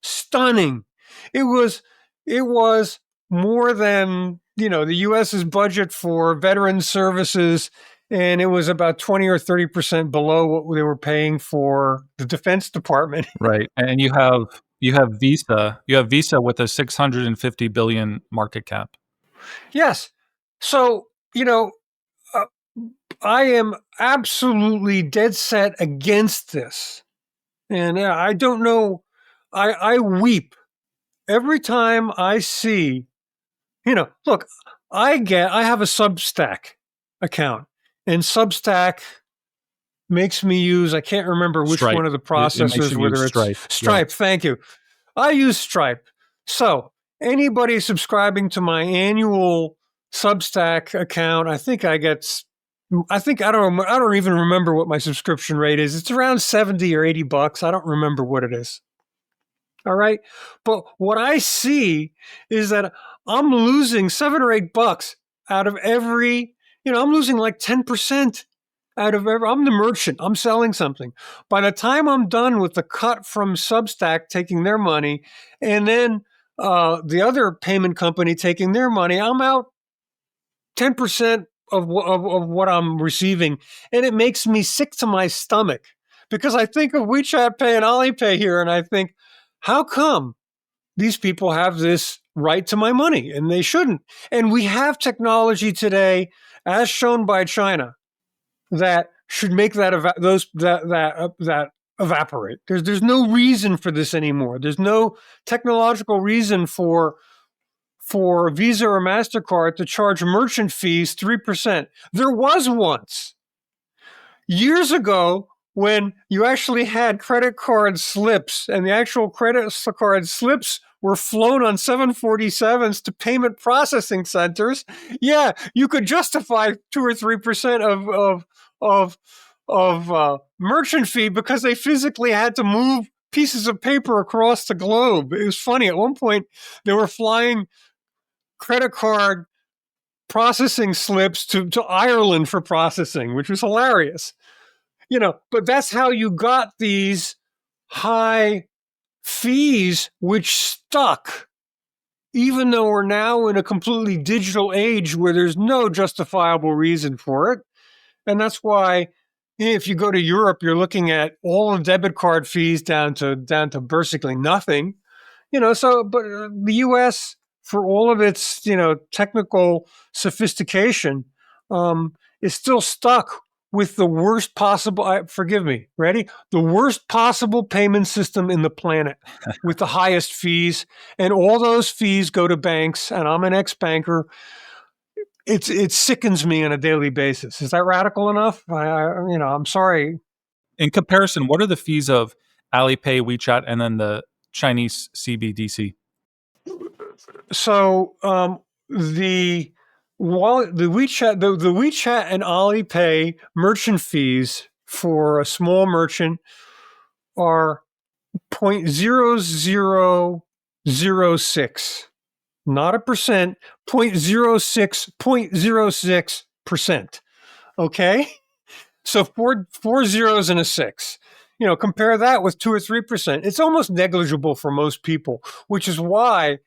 Stunning. It was more than, the US's budget for veteran services, and it was about 20 or 30% below what they were paying for the Defense Department. Right. And you have Visa. You have Visa with a 650 billion market cap. Yes. So, uh, I am absolutely dead set against this. And I don't know, I weep every time I see, look, I have a Substack account, and Substack makes me use, I can't remember which Stripe. one of the It makes processors, you whether use it's Stripe. Stripe. Yeah. Thank you. I use Stripe. So anybody subscribing to my annual Substack account, I don't even remember what my subscription rate is. It's around 70 or 80 bucks. I don't remember what it is. All right. But what I see is that I'm losing 7 or 8 bucks out of every, I'm losing like 10% out of every, I'm the merchant, I'm selling something. By the time I'm done with the cut from Substack taking their money, and then the other payment company taking their money, I'm out 10% of what I'm receiving. And it makes me sick to my stomach because I think of WeChat Pay and Alipay here, and I think, how come these people have this right to my money and they shouldn't? And we have technology today, as shown by China, that should make that evaporate. There's no reason for this anymore. There's no technological reason for Visa or MasterCard to charge merchant fees 3%. There was once, years ago, when you actually had credit card slips, and the actual credit card slips were flown on 747s to payment processing centers. Yeah, you could justify 2 or 3% of merchant fee because they physically had to move pieces of paper across the globe. It was funny. At one point, they were flying credit card processing slips to Ireland for processing, which was hilarious. But that's how you got these high fees, which stuck, even though we're now in a completely digital age where there's no justifiable reason for it. And that's why if you go to Europe, you're looking at all the debit card fees down to basically nothing. But the U.S., for all of its, technical sophistication, is still stuck with the worst possible, forgive me, ready? The worst possible payment system in the planet with the highest fees. And all those fees go to banks, and I'm an ex-banker. It sickens me on a daily basis. Is that radical enough? I'm sorry. In comparison, what are the fees of Alipay, WeChat, and then the Chinese CBDC? So the WeChat and Alipay merchant fees for a small merchant are 0.0006, not a percent, 0.06%. Okay, so four zeros and a six. Compare that with 2 or 3%. It's almost negligible for most people, which is why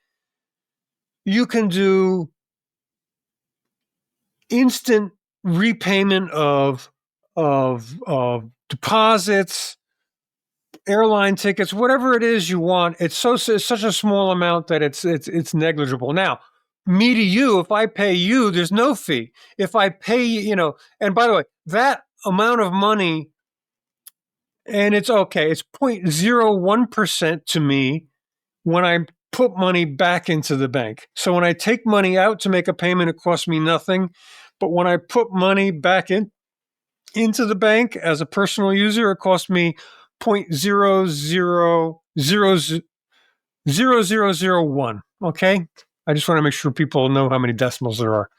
you can do instant repayment of deposits, airline tickets, whatever it is you want. It's such a small amount that it's negligible. Now, me to you, if I pay you, there's no fee. If I pay, and by the way, that amount of money, and it's okay, it's 0.01% to me when I put money back into the bank. So when I take money out to make a payment, it costs me nothing. But when I put money back in into the bank as a personal user, it cost me 0.000001. Okay. I just want to make sure people know how many decimals there are.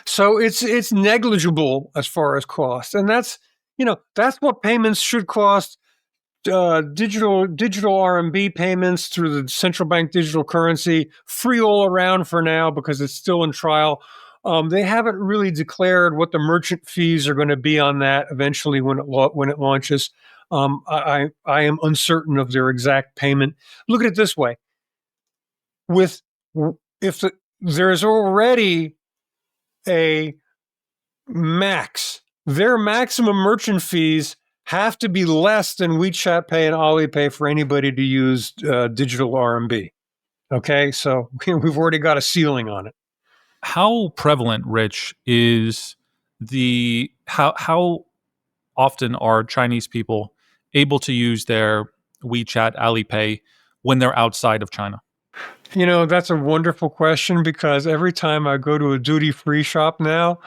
So it's negligible as far as cost. And that's what payments should cost. Digital RMB payments through the central bank digital currency, free all around for now because it's still in trial. They haven't really declared what the merchant fees are going to be on that eventually when it launches. I am uncertain of their exact payment. Look at it this way: there's already a max, their maximum merchant fees have to be less than WeChat Pay and Alipay for anybody to use digital RMB. Okay, so we've already got a ceiling on it. How prevalent, Rich, is how often are Chinese people able to use their WeChat, Alipay when they're outside of China? That's a wonderful question because every time I go to a duty-free shop now,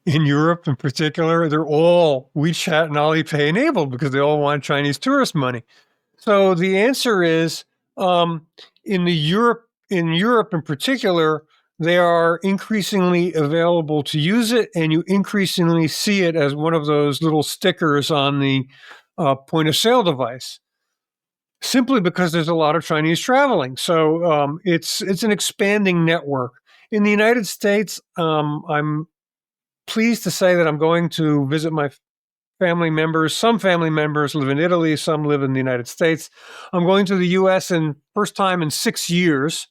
in Europe in particular, they're all WeChat and Alipay enabled because they all want Chinese tourist money. So the answer is, in Europe in particular, they are increasingly available to use it, and you increasingly see it as one of those little stickers on the point of sale device, simply because there's a lot of Chinese traveling. So it's an expanding network. In the United States, I'm pleased to say that I'm going to visit my family members. Some family members live in Italy, some live in the United States. I'm going to the US in first time in 6 years,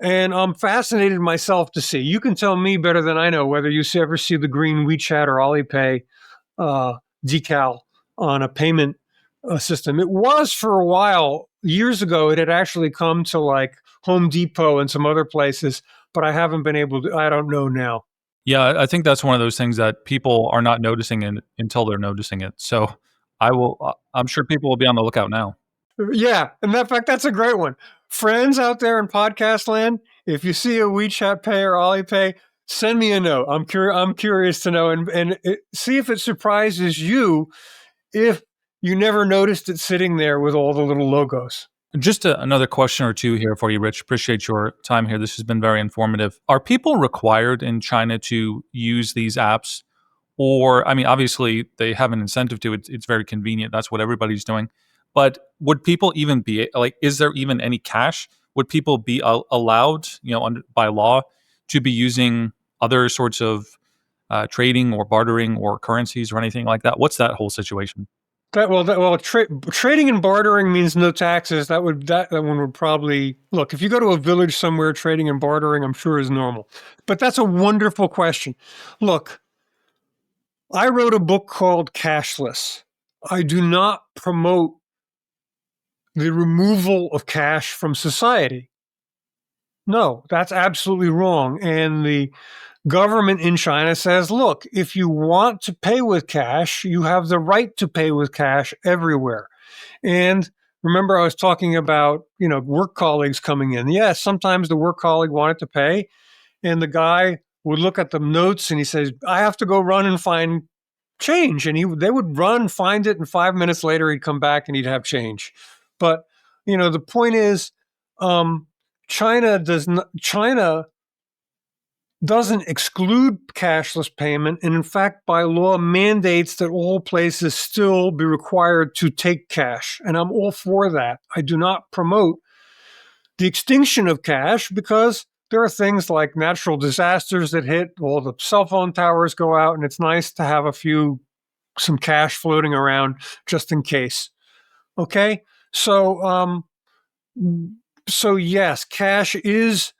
and I'm fascinated myself to see. You can tell me better than I know whether you ever see the green WeChat or Alipay decal on a payment system. It was for a while, years ago, it had actually come to like Home Depot and some other places, but I haven't been able to, I don't know now. Yeah, I think that's one of those things that people are not noticing until they're noticing it. So I'm sure people will be on the lookout now. Yeah, and in fact, that's a great one. Friends out there in podcast land, if you see a WeChat Pay or Alipay, send me a note. I'm curious to know and see if it surprises you if you never noticed it sitting there with all the little logos. Just another question or two here for you, Rich. Appreciate your time here. This has been very informative. Are people required in China to use these apps? Or, I mean, obviously they have an incentive to it. It's very convenient. That's what everybody's doing. But would people even be like, is there even any cash? Would people be allowed, by law to be using other sorts of trading or bartering or currencies or anything like that? What's that whole situation? Trading and bartering means no taxes. That one would probably look. If you go to a village somewhere, trading and bartering, I'm sure is normal. But that's a wonderful question. Look, I wrote a book called Cashless. I do not promote the removal of cash from society. No, that's absolutely wrong. And the government in China says, look, if you want to pay with cash, you have the right to pay with cash everywhere. And remember, I was talking about, work colleagues coming in. Yes, sometimes the work colleague wanted to pay, and the guy would look at the notes and he says, I have to go run and find change. And they would run, find it, and 5 minutes later he'd come back and he'd have change. But, the point is, China doesn't exclude cashless payment, and in fact, by law, mandates that all places still be required to take cash. And I'm all for that. I do not promote the extinction of cash because there are things like natural disasters that hit, all the cell phone towers go out, and it's nice to have some cash floating around just in case. Okay? So yes, cash is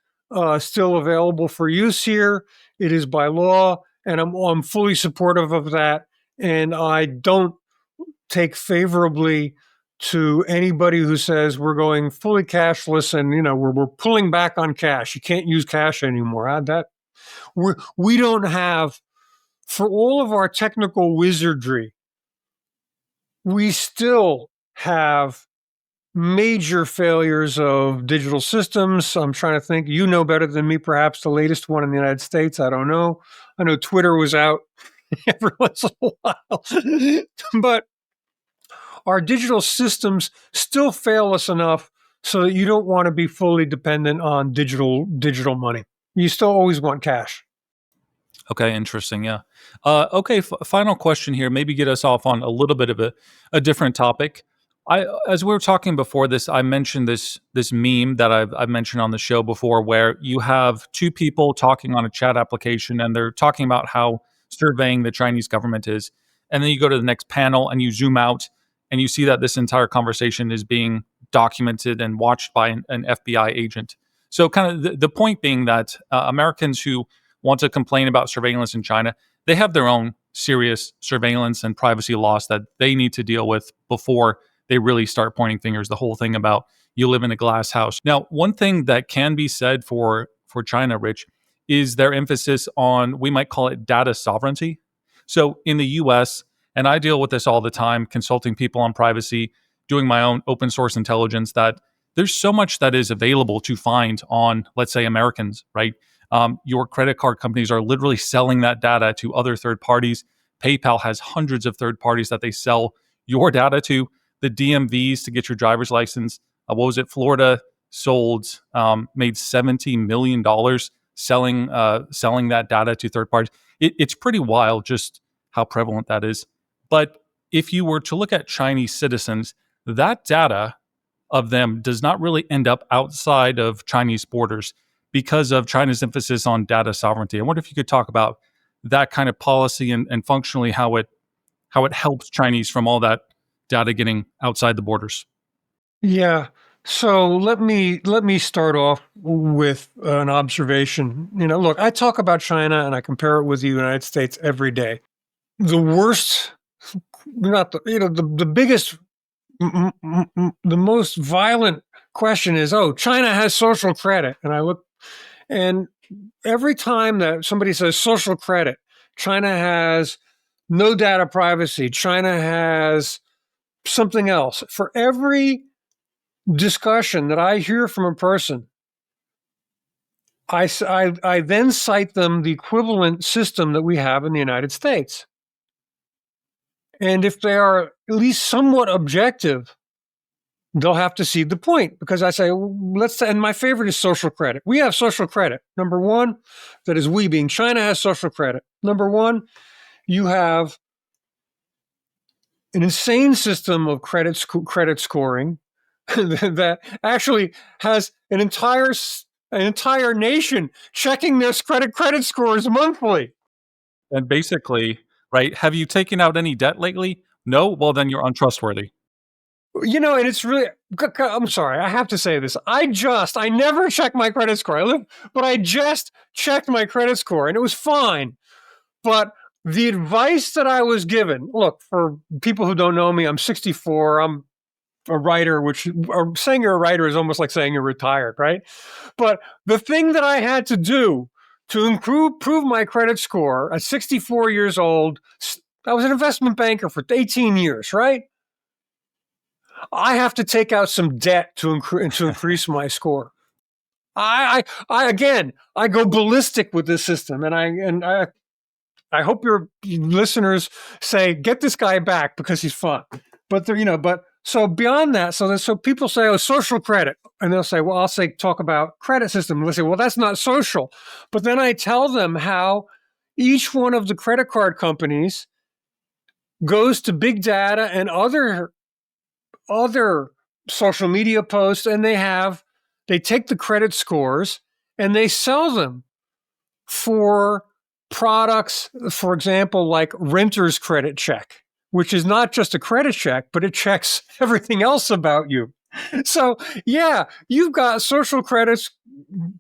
still available for use here. It is by law, and I'm fully supportive of that. And I don't take favorably to anybody who says we're going fully cashless and we're pulling back on cash. You can't use cash anymore. We don't have, for all of our technical wizardry, we still have major failures of digital systems. I'm trying to think. Better than me, perhaps the latest one in the United States. I don't know. I know Twitter was out every once in a while. But our digital systems still fail us enough so that you don't want to be fully dependent on digital money. You still always want cash. Okay, interesting. Yeah. Okay, final question here. Maybe get us off on a little bit of a different topic. As we were talking before this, I mentioned this meme that I've mentioned on the show before, where you have two people talking on a chat application, and they're talking about how surveying the Chinese government is, and then you go to the next panel and you zoom out, and you see that this entire conversation is being documented and watched by an FBI agent. So, kind of the point being that Americans who want to complain about surveillance in China, they have their own serious surveillance and privacy laws that they need to deal with before they really start pointing fingers. The whole thing about you live in a glass house. Now, one thing that can be said for China, Rich, is their emphasis on, we might call it data sovereignty. So in the US, and I deal with this all the time, consulting people on privacy, doing my own open source intelligence, that there's so much that is available to find on, let's say, Americans, right? Your credit card companies are literally selling that data to other third parties. PayPal has hundreds of third parties that they sell your data to. The DMVs to get your driver's license. What was it? Florida made $70 million selling that data to third parties. It's pretty wild just how prevalent that is. But if you were to look at Chinese citizens, that data of them does not really end up outside of Chinese borders because of China's emphasis on data sovereignty. I wonder if you could talk about that kind of policy and functionally how it helps Chinese from all that data getting outside the borders. Yeah. So let me start off with an observation. Look, I talk about China and I compare it with the United States every day. The worst, not the biggest, the most violent question is, oh, China has social credit, and I look, and every time that somebody says social credit, China has no data privacy, China has something else. For every discussion that I hear from a person, I then cite them the equivalent system that we have in the United States. And if they are at least somewhat objective, they'll have to see the point, because I say, and my favorite is social credit. We have social credit. Number one, that is we being China has social credit. Number one, you have an insane system of credit scoring that actually has an entire nation checking their credit scores monthly. And basically, right, have you taken out any debt lately? No? Well, then you're untrustworthy. And it's really, I'm sorry, I have to say this. I never check my credit score. But I just checked my credit score and it was fine. But the advice that I was given, look, for people who don't know me, I'm 64. I'm a writer, saying you're a writer is almost like saying you're retired, right? But the thing that I had to do to improve my credit score at 64 years old, I was an investment banker for 18 years, right? I have to take out some debt to increase my score. I go ballistic with this system, and I hope your listeners say, get this guy back because he's fun. But so beyond that, so people say, oh, social credit, and they'll say, well, talk about credit system. And they'll say, well, that's not social. But then I tell them how each one of the credit card companies goes to big data and other social media posts, and they take the credit scores and they sell them for products, for example, like renter's credit check, which is not just a credit check, but it checks everything else about you. So, yeah, you've got social credits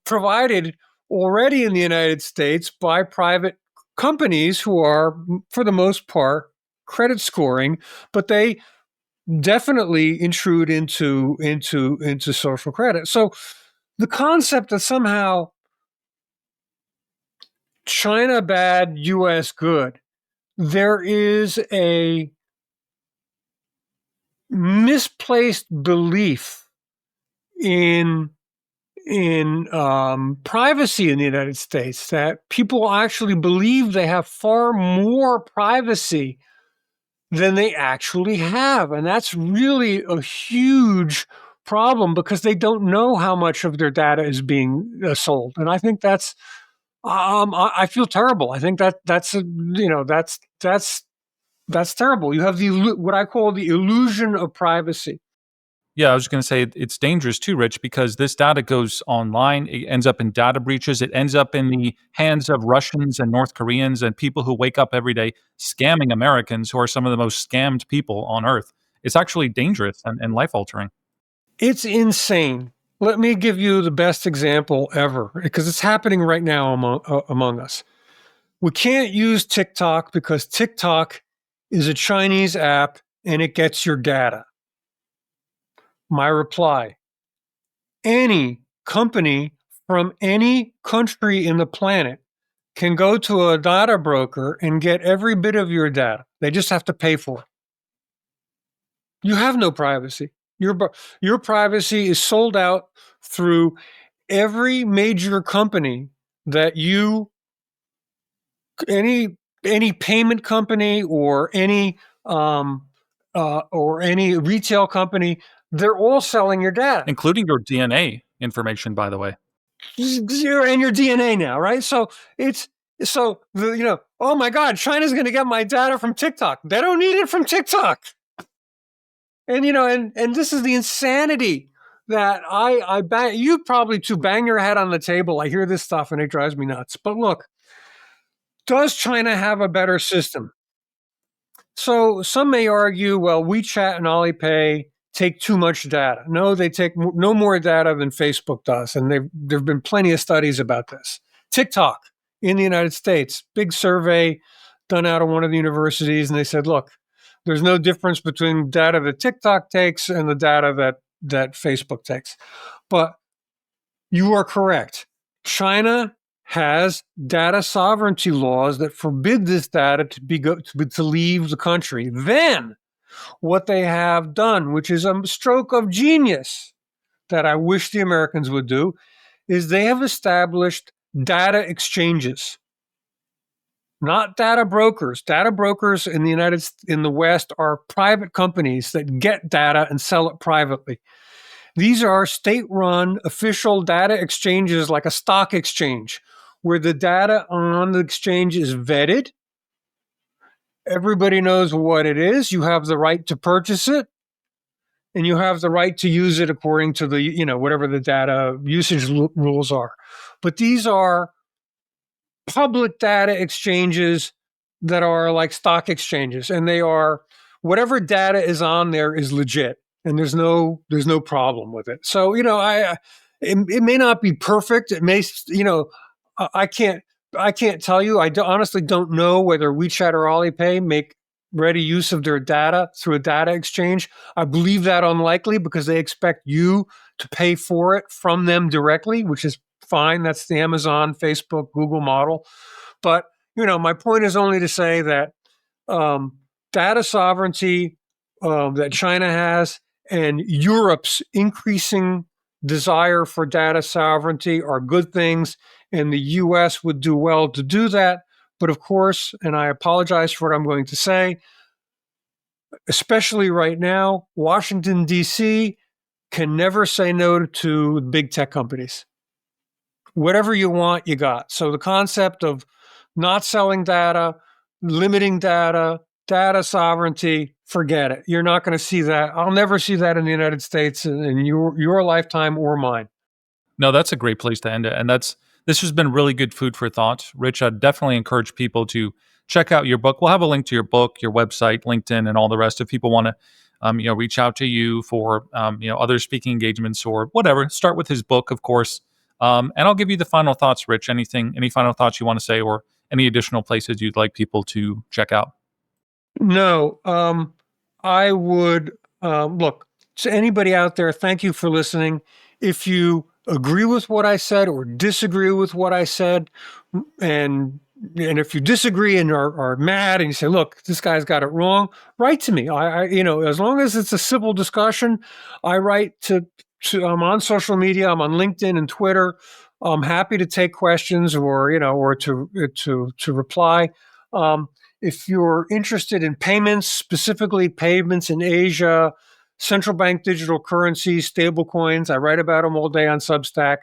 provided already in the United States by private companies who are, for the most part, credit scoring, but they definitely intrude into social credit. So the concept that somehow China bad, US good, there is a misplaced belief in in privacy in the United States, that people actually believe they have far more privacy than they actually have. And that's really a huge problem because they don't know how much of their data is being sold. And I think that's, I feel terrible. I think that's terrible. You have what I call the illusion of privacy. Yeah, I was going to say it's dangerous too, Rich, because this data goes online. It ends up in data breaches. It ends up in the hands of Russians and North Koreans and people who wake up every day scamming Americans, who are some of the most scammed people on earth. It's actually dangerous and life altering. It's insane. Let me give you the best example ever, because it's happening right now among us. We can't use TikTok because TikTok is a Chinese app and it gets your data. My reply: any company from any country in the planet can go to a data broker and get every bit of your data. They just have to pay for it. You have no privacy. Your privacy is sold out through every major company that any payment company or any retail company. They're all selling your data, including your DNA information, by the way. And your DNA now, right? So oh my God, China's going to get my data from TikTok. They don't need it from TikTok. And and this is the insanity that you probably too bang your head on the table. I hear this stuff and it drives me nuts. But look, does China have a better system? So some may argue, well, WeChat and Alipay take too much data. No, they take no more data than Facebook does. And there have been plenty of studies about this. TikTok in the United States, big survey done out of one of the universities. And they said, look, there's no difference between data that TikTok takes and the data that Facebook takes. But you are correct. China has data sovereignty laws that forbid this data to leave the country. Then what they have done, which is a stroke of genius that I wish the Americans would do, is they have established data exchanges. Not data brokers. Data brokers in the West are private companies that get data and sell it privately. These are state-run official data exchanges, like a stock exchange, where the data on the exchange is vetted. Everybody knows what it is. You have the right to purchase it, and you have the right to use it according to the, whatever the data usage rules are. But these are public data exchanges that are like stock exchanges, and they are, whatever data is on there is legit, and there's no problem with it. So it may not be perfect. It may, I can't tell you. I honestly don't know whether WeChat or Alipay make ready use of their data through a data exchange. I believe that unlikely because they expect you to pay for it from them directly, which is fine. That's the Amazon, Facebook, Google model. But, my point is only to say that data sovereignty that China has and Europe's increasing desire for data sovereignty are good things, and the U.S. would do well to do that. But of course, and I apologize for what I'm going to say, especially right now, Washington, D.C. can never say no to big tech companies. Whatever you want, you got. So the concept of not selling data, limiting data, data sovereignty, forget it. You're not going to see that. I'll never see that in the United States in your lifetime or mine. No, that's a great place to end it. And this has been really good food for thought. Rich, I'd definitely encourage people to check out your book. We'll have a link to your book, your website, LinkedIn, and all the rest. If people want to, reach out to you for, other speaking engagements or whatever, start with his book, of course. And I'll give you the final thoughts, Rich. Any final thoughts you want to say or any additional places you'd like people to check out? No, I would look to anybody out there. Thank you for listening. If you agree with what I said or disagree with what I said, and if you disagree and are mad and you say, look, this guy's got it wrong, write to me. I as long as it's a civil discussion, I write to I'm on social media. I'm on LinkedIn and Twitter. I'm happy to take questions or to reply. If you're interested in payments, specifically payments in Asia, central bank digital currencies, stable coins, I write about them all day on Substack.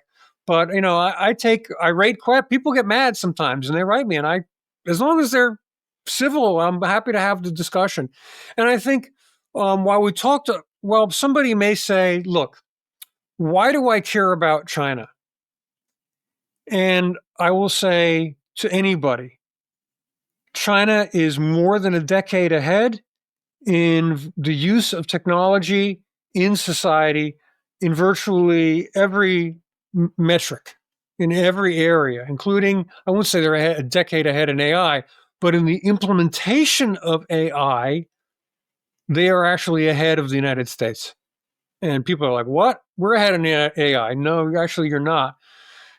But I rate people get mad sometimes and they write me, and as long as they're civil, I'm happy to have the discussion. And I think somebody may say, look, why do I care about China? And I will say to anybody, China is more than a decade ahead in the use of technology in society in virtually every metric, in every area, including, I won't say they're a decade ahead in AI, but in the implementation of AI, they are actually ahead of the United States. And people are like, what? We're ahead in AI. No, actually, you're not.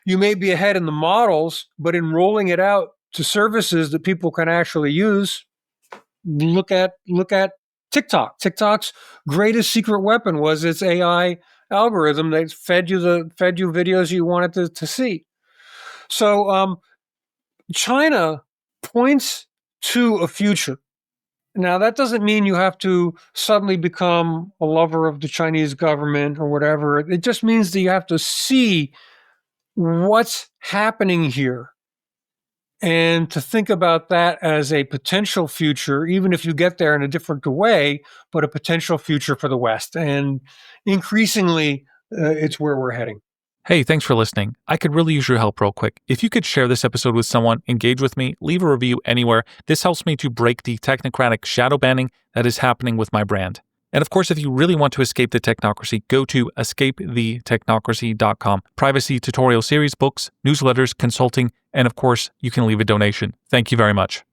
You may be ahead in the models, but in rolling it out to services that people can actually use, look at TikTok. TikTok's greatest secret weapon was its AI algorithm that fed you videos you wanted to see. So China points to a future. Now, that doesn't mean you have to suddenly become a lover of the Chinese government or whatever. It just means that you have to see what's happening here and to think about that as a potential future, even if you get there in a different way, but a potential future for the West. And increasingly, it's where we're heading. Hey, thanks for listening. I could really use your help real quick. If you could share this episode with someone, engage with me, leave a review anywhere. This helps me to break the technocratic shadow banning that is happening with my brand. And of course, if you really want to escape the technocracy, go to escapethetechnocracy.com. Privacy tutorial series, books, newsletters, consulting, and of course, you can leave a donation. Thank you very much.